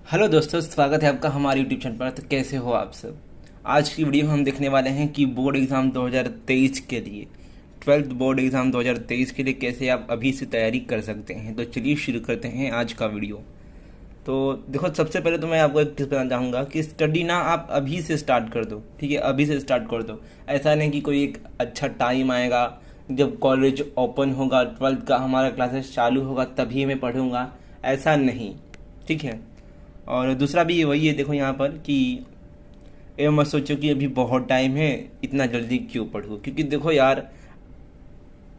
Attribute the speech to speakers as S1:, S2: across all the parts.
S1: Hello दोस्तों, स्वागत है आपका हमारे यूट्यूब चैनल पर। तो कैसे हो आप सब। आज की वीडियो में हम देखने वाले हैं कि बोर्ड एग्ज़ाम 2023 के लिए, 12th बोर्ड एग्ज़ाम 2023 के लिए कैसे आप अभी से तैयारी कर सकते हैं। तो चलिए शुरू करते हैं आज का वीडियो। तो देखो, सबसे पहले तो मैं आपको एक चीज़ बताना चाहूँगा कि स्टडी ना आप अभी से स्टार्ट कर दो। ठीक है, अभी से स्टार्ट कर दो। ऐसा नहीं कि कोई एक अच्छा टाइम आएगा जब कॉलेज ओपन होगा, 12th का हमारा क्लासेस चालू होगा तभी मैं पढ़ूंगा, ऐसा नहीं। ठीक है। और दूसरा भी वही है, देखो यहाँ पर कि ये मत सोचो कि अभी बहुत टाइम है, इतना जल्दी क्यों पढ़ूँ। क्योंकि देखो यार,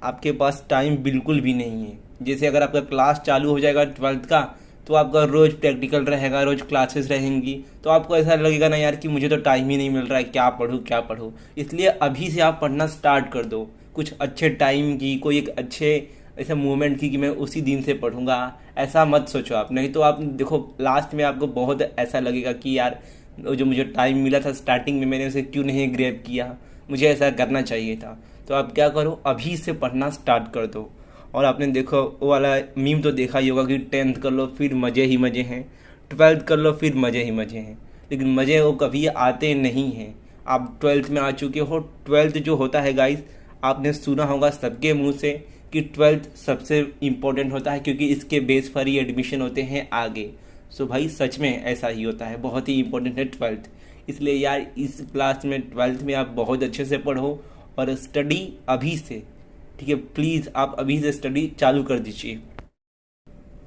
S1: आपके पास टाइम बिल्कुल भी नहीं है। जैसे अगर आपका क्लास चालू हो जाएगा 12th का, तो आपका रोज़ प्रैक्टिकल रहेगा, रोज़ क्लासेस रहेंगी, तो आपको ऐसा लगेगा ना यार कि मुझे तो टाइम ही नहीं मिल रहा है, क्या पढूं क्या पढूं। इसलिए अभी से आप पढ़ना स्टार्ट कर दो। कुछ अच्छे टाइम की, कोई एक अच्छे ऐसे मूवमेंट की कि मैं उसी दिन से पढ़ूंगा, ऐसा मत सोचो आप। नहीं तो आप देखो, लास्ट में आपको बहुत ऐसा लगेगा कि यार वो जो मुझे टाइम मिला था स्टार्टिंग में, मैंने उसे क्यों नहीं ग्रैब किया, मुझे ऐसा करना चाहिए था। तो आप क्या करो, अभी से पढ़ना स्टार्ट कर दो। और आपने देखो वो वाला मीम तो देखा ही होगा कि 10th कर लो फिर मज़े ही मज़े हैं, 12th कर लो फिर मज़े ही मज़े हैं। लेकिन मज़े वो कभी आते नहीं हैं। आप 12th में आ चुके हो। 12th जो होता है गाइस, आपने सुना होगा सबके मुंह से कि 12th सबसे इम्पोर्टेंट होता है, क्योंकि इसके बेस पर ही एडमिशन होते हैं आगे। सो भाई सच में ऐसा ही होता है, बहुत ही इम्पोर्टेंट है 12th। इसलिए यार इस क्लास में 12th में आप बहुत अच्छे से पढ़ो और स्टडी अभी से। ठीक है, प्लीज़ आप अभी से स्टडी चालू कर दीजिए।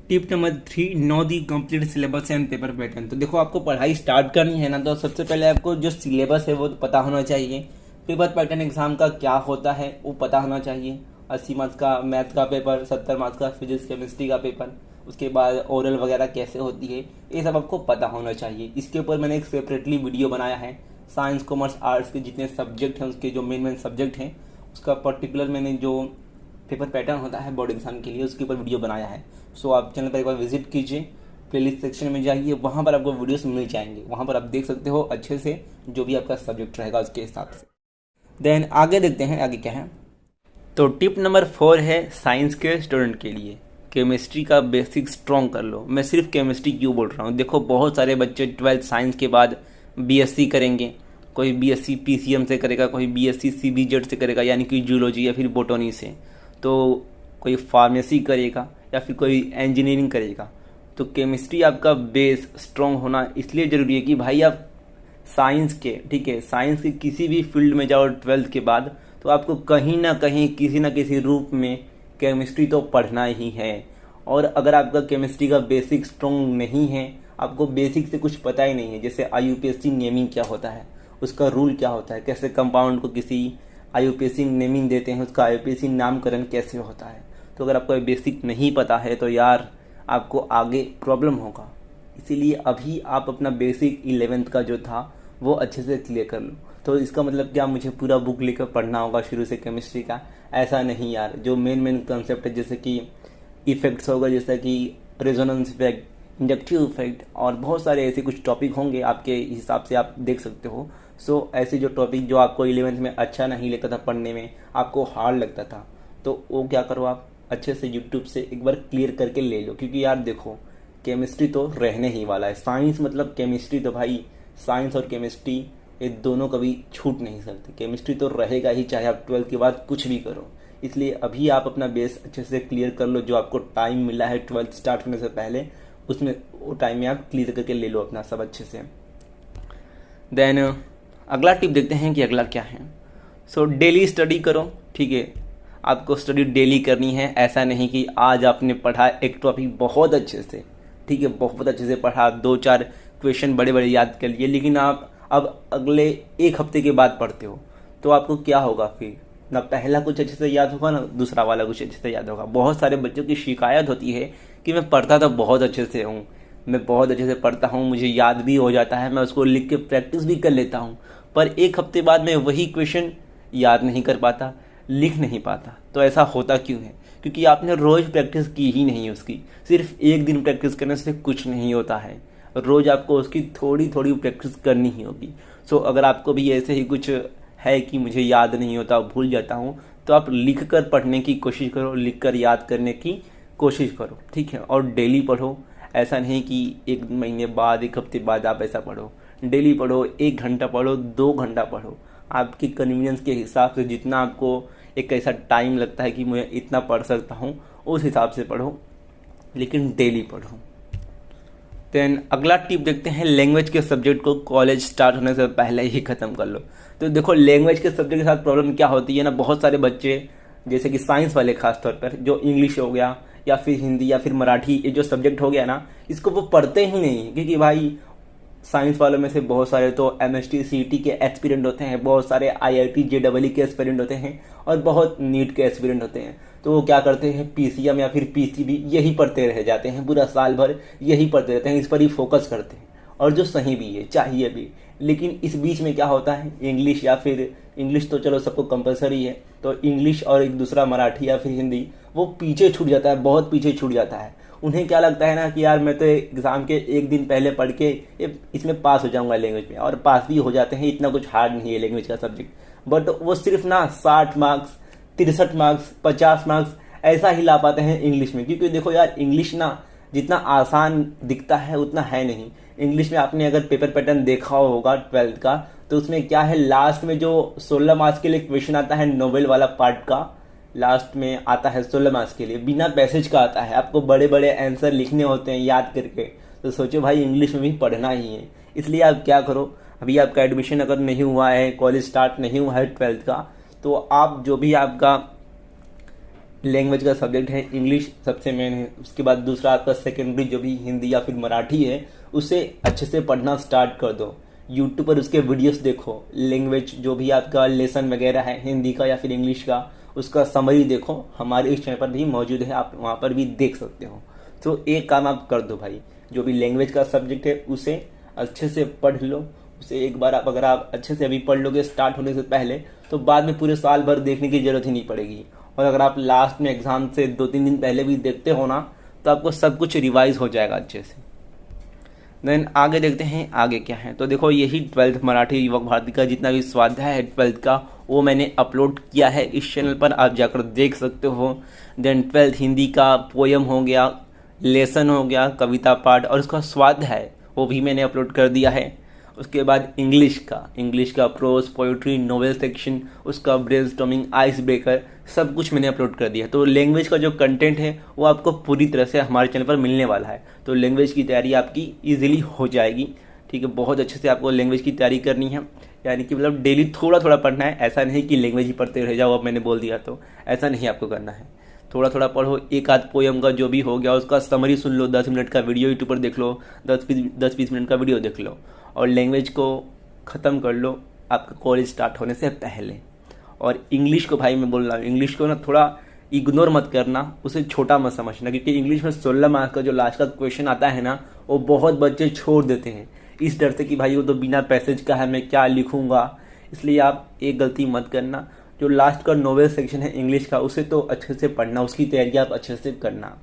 S1: Tip number 3, know the complete syllabus and paper pattern. तो देखो, आपको पढ़ाई स्टार्ट करनी है ना, तो सबसे पहले आपको जो सिलेबस है वो तो पता होना चाहिए। पेपर पैटर्न एग्जाम का क्या होता है वो पता होना चाहिए। 80 मार्क्स का मैथ का पेपर, 70 मार्क्स का फिजिक्स केमिस्ट्री का पेपर, उसके बाद ओरल वगैरह कैसे होती है, ये सब आपको पता होना चाहिए। इसके ऊपर मैंने एक सेपरेटली वीडियो बनाया है। साइंस कॉमर्स आर्ट्स के जितने सब्जेक्ट हैं, उसके जो मेन सब्जेक्ट हैं, उसका पर्टिकुलर मैंने जो पेपर पैटर्न होता है बोर्ड एग्जाम के लिए, उसके ऊपर वीडियो बनाया है। सो आप चैनल पर एक बार विजिट कीजिए, प्लेलिस्ट सेक्शन में जाइए, वहाँ पर आपको वीडियोस मिल जाएंगे। वहाँ पर आप देख सकते हो अच्छे से जो भी आपका सब्जेक्ट रहेगा उसके हिसाब से। देन आगे देखते हैं आगे क्या है। तो टिप नंबर 4 है साइंस के स्टूडेंट के लिए, केमिस्ट्री का बेसिक स्ट्रॉन्ग कर लो। मैं सिर्फ केमिस्ट्री क्यों बोल रहा हूँ, देखो बहुत सारे बच्चे 12th साइंस के बाद बीएससी करेंगे। कोई बीएससी पीसीएम से करेगा, कोई बीएससी सीबीजेड से करेगा, यानी कि जूलॉजी या फिर बोटनी से। तो कोई फार्मेसी करेगा या फिर कोई इंजीनियरिंग करेगा। तो केमिस्ट्री आपका बेस स्ट्रॉन्ग होना इसलिए ज़रूरी है कि भाई आप साइंस के, ठीक है, साइंस के किसी भी फील्ड में जाओ 12th के बाद, तो आपको कहीं ना कहीं किसी ना किसी रूप में केमिस्ट्री तो पढ़ना ही है। और अगर आपका केमिस्ट्री का बेसिक स्ट्रॉन्ग नहीं है, आपको बेसिक से कुछ पता ही नहीं है, जैसे आईयूपीएसी नेमिंग क्या होता है, उसका रूल क्या होता है, कैसे कंपाउंड को किसी आईयूपीएसी नेमिंग देते हैं, उसका आईयूपीएसी नामकरण कैसे होता है, तो अगर आपको बेसिक नहीं पता है तो यार आपको आगे प्रॉब्लम होगा। इसीलिए अभी आप अपना बेसिक 11th का जो था वो अच्छे से क्लियर कर लो। तो इसका मतलब क्या, मुझे पूरा बुक लेकर पढ़ना होगा शुरू से केमिस्ट्री का? ऐसा नहीं यार। जो मेन कॉन्सेप्ट है, जैसे कि इफेक्ट्स होगा, जैसे कि रेजोनेंस इफेक्ट, इंडक्टिव इफेक्ट, और बहुत सारे ऐसे कुछ टॉपिक होंगे, आपके हिसाब से आप देख सकते हो। सो ऐसे जो टॉपिक जो आपको 11th में अच्छा नहीं लगता था पढ़ने में, आपको हार्ड लगता था, तो वो क्या करो, आप अच्छे से यूट्यूब से एक बार क्लियर करके ले लो। क्योंकि यार देखो, केमिस्ट्री तो रहने ही वाला है। साइंस मतलब केमिस्ट्री, तो भाई साइंस और केमिस्ट्री ये दोनों कभी छूट नहीं सकते। केमिस्ट्री तो रहेगा ही, चाहे आप 12th के बाद कुछ भी करो। इसलिए अभी आप अपना बेस अच्छे से क्लियर कर लो। जो आपको टाइम मिला है 12th स्टार्ट होने से पहले, उसमें वो टाइम में आप क्लियर करके ले लो अपना सब अच्छे से। देन अगला टिप देखते हैं कि अगला क्या है। सो डेली स्टडी करो। ठीक है, आपको स्टडी डेली करनी है। ऐसा नहीं कि आज आपने पढ़ा एक टॉपिक बहुत अच्छे से, ठीक है, बहुत अच्छे से पढ़ा, 2-4 क्वेश्चन बड़े बड़े याद कर लिए, लेकिन आप अब अगले एक हफ्ते के बाद पढ़ते हो, तो आपको क्या होगा फिर? ना पहला कुछ अच्छे से याद होगा, ना दूसरा वाला कुछ अच्छे से याद होगा। बहुत सारे बच्चों की शिकायत होती है कि मैं पढ़ता तो बहुत अच्छे से हूँ, मैं बहुत अच्छे से पढ़ता हूँ, मुझे याद भी हो जाता है, मैं उसको लिख के प्रैक्टिस भी कर लेता हूँ, पर एक हफ्ते बाद मैं वही क्वेश्चन याद नहीं कर पाता, लिख नहीं पाता। तो ऐसा होता क्यों है? क्योंकि आपने रोज़ प्रैक्टिस की ही नहीं उसकी। सिर्फ एक दिन प्रैक्टिस करने से कुछ नहीं होता है, रोज़ आपको उसकी थोड़ी थोड़ी प्रैक्टिस करनी ही होगी। सो अगर आपको भी ऐसे ही कुछ है कि मुझे याद नहीं होता, भूल जाता हूँ, तो आप लिख कर पढ़ने की कोशिश करो, लिख कर याद करने की कोशिश करो, ठीक है, और डेली पढ़ो। ऐसा नहीं कि 1 महीने बाद 1 हफ्ते बाद आप ऐसा पढ़ो। डेली पढ़ो, 1 घंटा पढ़ो, 2 घंटा पढ़ो, आपकी कन्वीनियंस के हिसाब से जितना आपको एक ऐसा टाइम लगता है कि मैं इतना पढ़ सकता हूँ उस हिसाब से पढ़ो, लेकिन डेली पढ़ो। देन अगला टिप देखते हैं, लैंग्वेज के सब्जेक्ट को कॉलेज स्टार्ट होने से पहले ही ख़त्म कर लो। तो देखो लैंग्वेज के सब्जेक्ट के साथ प्रॉब्लम क्या होती है ना, बहुत सारे बच्चे जैसे कि साइंस वाले खास तौर पर, जो इंग्लिश हो गया या फिर हिंदी या फिर मराठी, ये जो सब्जेक्ट हो गया ना, इसको वो पढ़ते ही नहीं। क्योंकि भाई साइंस वालों में से बहुत सारे तो MST CET के एस्पिरेंट होते हैं, बहुत सारे IIT JEE के एस्पिरेंट होते हैं और बहुत नीट के एस्पिरेंट होते हैं। तो वो क्या करते हैं, PCM या फिर PCB यही पढ़ते रह जाते हैं, पूरा साल भर यही पढ़ते रहते हैं, इस पर ही फोकस करते हैं, और जो सही भी है, चाहिए भी। लेकिन इस बीच में क्या होता है, इंग्लिश या फिर इंग्लिश तो चलो सबको कंपलसरी है, तो इंग्लिश और एक दूसरा मराठी या फिर हिंदी वो पीछे छूट जाता है, बहुत पीछे छूट जाता है। उन्हें क्या लगता है ना कि यार मैं तो एग्ज़ाम के 1 दिन पहले पढ़ के इसमें पास हो जाऊंगा लैंग्वेज में, और पास भी हो जाते हैं, इतना कुछ हार्ड नहीं है लैंग्वेज का सब्जेक्ट। बट वो सिर्फ ना 60 मार्क्स, 63 मार्क्स, 50 मार्क्स ऐसा ही ला पाते हैं इंग्लिश में। क्योंकि देखो यार, इंग्लिश ना जितना आसान दिखता है उतना है नहीं। इंग्लिश में आपने अगर पेपर पैटर्न देखा होगा 12th का, तो उसमें क्या है, लास्ट में जो 16 मार्क्स के लिए क्वेश्चन आता है नोवेल वाला पार्ट का, लास्ट में आता है 16 मार्क्स के लिए, बिना पैसेज का आता है, आपको बड़े बड़े आंसर लिखने होते हैं याद करके। तो सोचो भाई, इंग्लिश में भी पढ़ना ही है। इसलिए आप क्या करो, अभी आपका एडमिशन अगर नहीं हुआ है, कॉलेज स्टार्ट नहीं हुआ है 12th का, तो आप जो भी आपका लैंग्वेज का सब्जेक्ट है, इंग्लिश सबसे मेन है, उसके बाद दूसरा आपका सेकेंडरी जो भी हिंदी या फिर मराठी है, उसे अच्छे से पढ़ना स्टार्ट कर दो। यूट्यूब पर उसके वीडियोस देखो, लैंग्वेज जो भी आपका लेसन वगैरह है हिंदी का या फिर इंग्लिश का, उसका समरी देखो, हमारे इस चैनल पर भी मौजूद है, आप वहाँ पर भी देख सकते हो। तो एक काम आप कर दो भाई, जो भी लैंग्वेज का सब्जेक्ट है उसे अच्छे से पढ़ लो। उसे एक बार अगर आप अच्छे से अभी पढ़ लोगे स्टार्ट होने से पहले, तो बाद में पूरे साल भर देखने की जरूरत ही नहीं पड़ेगी। और अगर आप लास्ट में एग्जाम से 2-3 दिन पहले भी देखते हो ना, तो आपको सब कुछ रिवाइज हो जाएगा अच्छे से। देन आगे देखते हैं आगे क्या है। तो देखो, यही 12th मराठी युवक भारती का जितना भी स्वाध्याय है 12th का, वो मैंने अपलोड किया है इस चैनल पर, आप जाकर देख सकते हो। देन 12th हिंदी का पोयम हो गया, लेसन हो गया, कविता पाठ, और उसका स्वाध्याय वो भी मैंने अपलोड कर दिया है। उसके बाद इंग्लिश का प्रोज, पोइट्री, नोवेल सेक्शन, उसका ब्रेनस्टॉर्मिंग, आइस ब्रेकर, सब कुछ मैंने अपलोड कर दिया। तो लैंग्वेज का जो कंटेंट है वो आपको पूरी तरह से हमारे चैनल पर मिलने वाला है। तो लैंग्वेज की तैयारी आपकी ईजिली हो जाएगी। ठीक है, बहुत अच्छे से आपको लैंग्वेज की तैयारी करनी है, यानी कि मतलब डेली थोड़ा थोड़ा पढ़ना है। ऐसा नहीं कि लैंग्वेज ही पढ़ते रह जाओ, अब मैंने बोल दिया तो ऐसा नहीं आपको करना है। थोड़ा थोड़ा पढ़ो, एक आध पोयम का जो भी हो गया उसका समरी सुन लो, 10 मिनट का वीडियो यूट्यूब पर देख लो, 10-20 मिनट का वीडियो देख लो, और लैंग्वेज को ख़त्म कर लो आपका कॉलेज स्टार्ट होने से पहले। और इंग्लिश को भाई मैं बोल रहा हूँ, इंग्लिश को ना थोड़ा इग्नोर मत करना, उसे छोटा मत समझना, क्योंकि इंग्लिश में 16 मार्क्स का जो लास्ट का क्वेश्चन आता है ना, वो बहुत बच्चे छोड़ देते हैं इस डर से कि भाई वो तो बिना पैसेज का है, मैं क्या लिखूंगा। इसलिए आप एक गलती मत करना, जो लास्ट का नोवेल सेक्शन है इंग्लिश का, उसे तो अच्छे से पढ़ना, उसकी तैयारी आप अच्छे से करना।